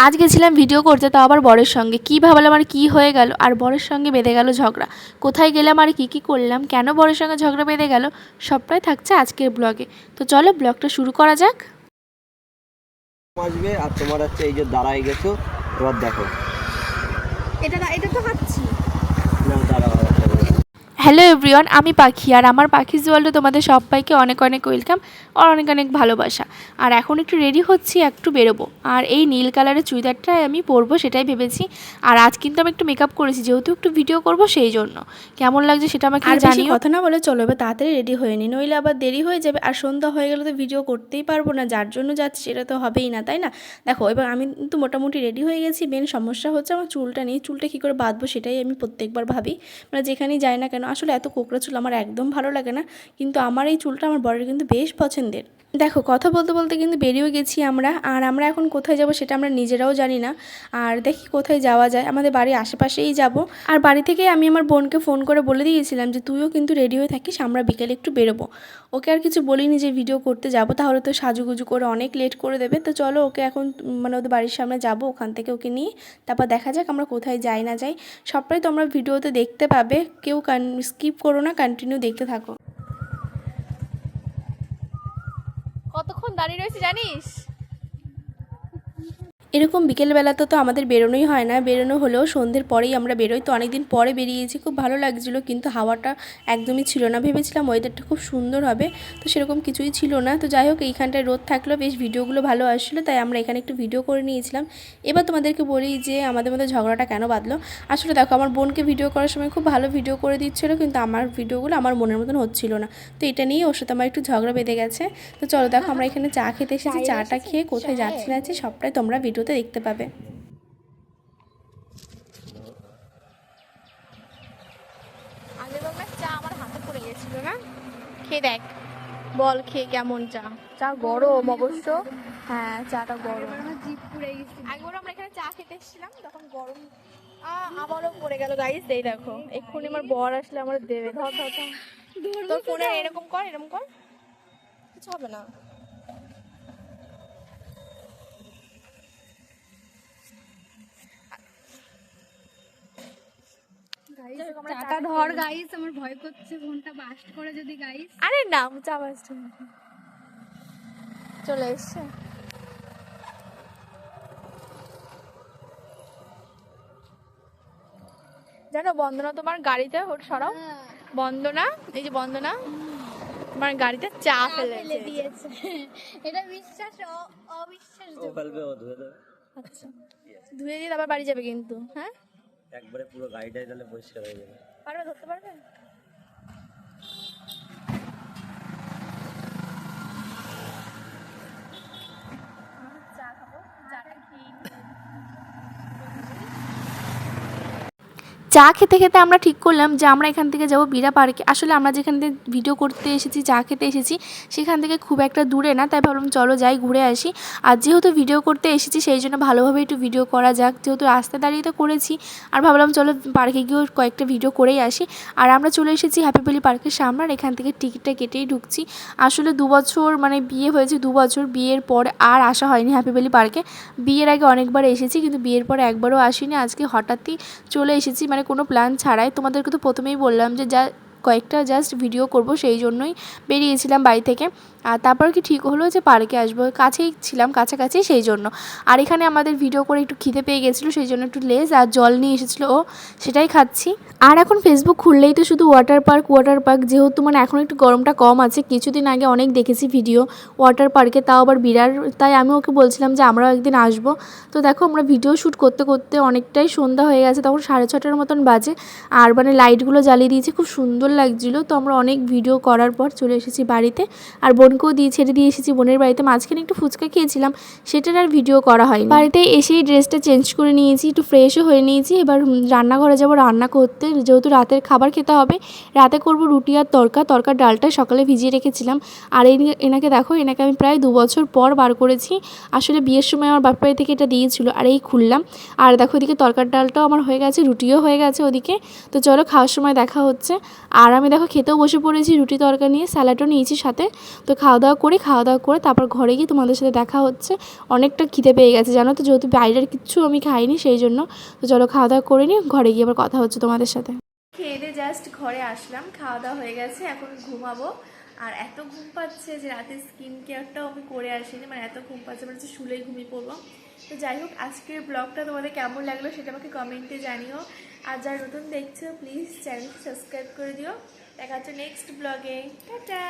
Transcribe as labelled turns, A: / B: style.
A: আজ গেছিলাম ভিডিও করতে, তাও আবার বরের সঙ্গে। কী ভাবলাম আর কী হয়ে গেল, আর বরের সঙ্গে বেঁধে গেল ঝগড়া। কোথায় গেলাম আর কী করলাম, কেন বরের সঙ্গে ঝগড়া বেঁধে গেল, সবটাই থাকছে আজকের ব্লগে। তো চলো ব্লগটা শুরু করা যাক।
B: আসবে আর তোমার হচ্ছে এই যে দাঁড়ায় গেছো, এবার দেখো
C: এটা তো খাচ্ছি
B: না, দাঁড়াও।
A: হ্যালো এভরিওয়ান, আমি পাখি, আর আমার পাখিজ ওয়ার্ল্ডে তোমাদের সবাইকে অনেক অনেক ওয়েলকাম আর অনেক অনেক ভালোবাসা। আর এখন একটু রেডি হচ্ছি, একটু বেরোবো। আর এই নীল কালারের চুড়িদারটাই আমি পরবো, সেটাই ভেবেছি। আর আজ কিন্তু আমি একটু মেকআপ করেছি, যেহেতু একটু ভিডিও করব সেই জন্য। কেমন লাগছে সেটা আমাকে জানিও।
C: কথা না বলে চলো এবার তাড়াতাড়ি রেডি হয়ে নি, নইলে আবার দেরি হয়ে যাবে। আর সন্ধ্যা হয়ে গেলে তো ভিডিও করতেই পারবো না, যার জন্য যাচ্ছি সেটা তো হবেই না, তাই না? দেখো এবার আমি তো মোটামুটি রেডি হয়ে গেছি। মেন সমস্যা হচ্ছে আমার চুলটা নিয়ে, চুলটা কী করে বাঁধবো সেটাই আমি প্রত্যেকবার ভাবি। মানে যেখানেই যাই না কেন, আসলে এত কোকড়া চুল আমার একদম ভালো লাগে না, কিন্তু আমার এই চুলটা আমার বরের কিন্তু বেশ পছন্দের। দেখো কথা বলতে বলতে কিন্তু বেরিয়েও গেছি আমরা। আর আমরা এখন কোথায় যাব সেটা আমরা নিজেরাও জানি না। আর দেখি কোথায় যাওয়া যায়, আমাদের বাড়ির আশেপাশেই যাব। আর বাড়ি থেকে আমি আমার বোনকে ফোন করে বলে দিয়েছিলাম যে তুইও কিন্তু রেডি হয়ে থাকিস, আমরা বিকেলে একটু বেরোবো। ওকে আর কিছু বলিনি যে ভিডিও করতে যাব, তাহলে তো সাজুগুজু করে অনেক লেট করে দেবে। তো চলো ওকে এখন মানে ওদের বাড়ির সামনে যাব, ওখান থেকে ওকে নিয়ে তারপর দেখা যাক আমরা কোথায় যাই না যাই। সবটাই তোমরা ভিডিওতে দেখতে পাবে, কেউ স্কিপ করো না, কন্টিনিউ দেখতে থাকো।
A: কতক্ষণ দাঁড়িয়ে রয়েছে জানিস?
C: এরকম বিকেলবেলাতে তো আমাদের বেরোনোই হয় না, বেরোনো হলেও সন্ধ্যের পরেই আমরা বেরোই। তো অনেকদিন পরে বেরিয়েছি, খুব ভালো লাগছিলো, কিন্তু হাওয়াটা একদমই ছিল না। ভেবেছিলাম ওয়েদারটা খুব সুন্দর হবে, তো সেরকম কিছুই ছিল না। তো যাই হোক এইখানটায় রোদ থাকলেও বেশ ভিডিওগুলো ভালো আসছিলো, তাই আমরা এখানে একটু ভিডিও করে নিয়েছিলাম। এবার তোমাদেরকে বলি যে আমাদের মধ্যে ঝগড়াটা কেন বাঁধলো। আসলে দেখো আমার বোনকে ভিডিও করার সময় খুব ভালো ভিডিও করে দিচ্ছিলো, কিন্তু আমার ভিডিওগুলো আমার মনের মতন হচ্ছিল না। তো এটা নিয়ে ওর সাথে আমার একটু ঝগড়া বেঁধে গেছে। তো চলো দেখো আমরা এখানে চা খেতে এসেছি, চাটা খেয়ে কোথায় যাচ্ছি না যাচ্ছি সবটাই তোমরা ভিডিওতে দেখতে পাবে।
A: চা আমার হাতে পড়ে গেছিল না, খেয়ে দেখ, বল খেয়ে কেমন চা। চা গরম অবশ্য, হ্যাঁ চাটা গরম। একবার আমরা এখানে চা খেতে এসেছিলাম, তখন গরম আবারও পড়ে গেল গাইস। এই দেখো এক্ষুনি আমার বর আসলে আমার দেবে। ধর ধর ধর, তোর ফোনে এরকম কর, এরকম কর, কিছু হবে না।
C: চাটা ধর গাইস, আমার ভয় করছে ফোনটা বাস্ট করে যদি গাইস।
A: আরে না, চা বাস্ট চলে এসছে। জানো বন্দনা তোমার গাড়িতে, ওর সরাও, বন্দনা, এই যে বন্দনা তোমার গাড়িতে চা ফেলে
C: দিয়েছে। এটা বিশ্বাস অবিশ্বাস।
B: ও ফেলবে, ও ধুয়ে দেবে।
A: আচ্ছা ধুয়ে দিয়ে আবার বাড়ি যাবে কিন্তু, হ্যাঁ
B: একবারে পুরো গাড়িটাই তাহলে পরিষ্কার হয়ে যাবে।
A: পারবে, ধরতে পারবে? চা খাবো, চাটা খেয়ে চা খেতে খেতে আমরা ঠিক করলাম যে আমরা এখান থেকে যাব বিড়া পার্কে। আসলে আমরা যেখান থেকে ভিডিও করতে এসেছি, চা খেতে এসেছি, সেখান থেকে খুব একটা দূরে না, তাই ভাবলাম চলো যাই ঘুরে আসি। আর যেহেতু ভিডিও করতে এসেছি সেই জন্য ভালোভাবে একটু ভিডিও করা যাক, যেহেতু রাস্তা দাঁড়িয়ে তো করেছি। আর ভাবলাম চলো পার্কে গিয়েও কয়েকটা ভিডিও করেই আসি। আর আমরা চলে এসেছি হ্যাপি ভ্যালি পার্কের সামনে, আর এখান থেকে টিকিটটা কেটেই ঢুকছি। আসলে 2 বছর মানে বিয়ে হয়েছে, 2 বছর বিয়ের পর আর আসা হয়নি হ্যাপি ভ্যালি পার্কে। বিয়ের আগে অনেকবার এসেছি, কিন্তু বিয়ের পরে একবারও আসিনি। আজকে হঠাৎই চলে এসেছি, মানে কোনো প্ল্যান ছাড়াই। তোমাদেরকে তো প্রথমেই বললাম যে কয়েকটা জাস্ট ভিডিও করব, সেই জন্যই বেরিয়েছিলাম বাড়ি থেকে। আর তারপর কি ঠিক হলো যে পার্কে আসবো, কাছেই ছিলাম, কাছাকাছি, সেই জন্য। আর এখানে আমাদের ভিডিও করে একটু খিদে পেয়ে গেছিলো, সেই জন্য একটু লেজ আর জল নিয়ে এসেছিলো ও, সেটাই খাচ্ছি। আর এখন ফেসবুক খুললেই তো শুধু ওয়াটার পার্ক, যেহেতু মানে এখন একটু গরমটা কম আছে। কিছুদিন আগে অনেক দেখেছি ভিডিও ওয়াটার পার্কে, তাও আবার বিরার। তাই আমি ওকে বলছিলাম যে আমরাও একদিন আসবো। তো দেখো আমরা ভিডিও শ্যুট করতে করতে অনেকটাই সন্ধ্যা হয়ে গেছে, তখন 6:30টার মতন বাজে। আর মানে লাইটগুলো জ্বালিয়ে দিয়েছে, খুব সুন্দর লাগছিলো। তো আমরা অনেক ভিডিও করার পর চলে এসেছি বাড়িতে, আর বোনকেও ছেড়ে দিয়ে এসেছি বোনের বাড়িতে। মাঝখানে একটু ফুচকা খেয়েছিলাম, সেটার আর ভিডিও করা হয়নি। বাড়িতে এসেই ড্রেসটা চেঞ্জ করে নিয়েছি, একটু ফ্রেশও হয়ে নিয়েছি। এবার রান্নাঘরে যাবো রান্না করতে, যেহেতু রাতের খাবার খেতে হবে। রাতে করব রুটি আর তরকার ডালটা সকালে ভিজিয়ে রেখেছিলাম। আর এনাকে দেখো, এনাকে আমি প্রায় 2 বছর পর বার করেছি। আসলে বিয়ের সময় আমার বাপ বাড়ি থেকে এটা দিয়েছিল, আর এই খুললাম। আর দেখো ওদিকে তরকার ডালটাও আমার হয়ে গেছে, রুটিও হয়ে গেছে ওদিকে। তো চলো খাওয়ার সময় দেখা হচ্ছে। আর আমি দেখো খেতেও বসে পড়েছি, রুটি তরকারি নিয়ে, স্যালাডও নিয়েছি সাথে। তো খাওয়া দাওয়া করে তারপর ঘরে গিয়ে তোমাদের সাথে দেখা হচ্ছে। অনেকটা খিদে পেয়ে গেছে জানো তো, যেহেতু বাইরের কিচ্ছু আমি খাইনি সেই জন্য। তো চলো খাওয়া দাওয়া করে নিই, ঘরে গিয়ে আবার কথা হচ্ছে তোমাদের সাথে। খেয়ে দিয়ে জাস্ট ঘরে আসলাম, খাওয়া দাওয়া হয়ে গেছে, এখন ঘুমাবো। আর এত ঘুম পাচ্ছে যে রাতে স্কিন কেয়ারটাও আমি করে আসিনি, মানে এত ঘুম পাচ্ছে, মানে শুলেই ঘুমিয়ে পড়বো। তো যাই হোক, আজকের ব্লগটা তোমাদের কেমন লাগলো সেটা আমাকে কমেন্টে জানিও। আর যারা নতুন দেখছো প্লিজ চ্যানেলটি সাবস্ক্রাইব করে দিও। দেখা হচ্ছে নেক্সট ব্লগে। টাটা।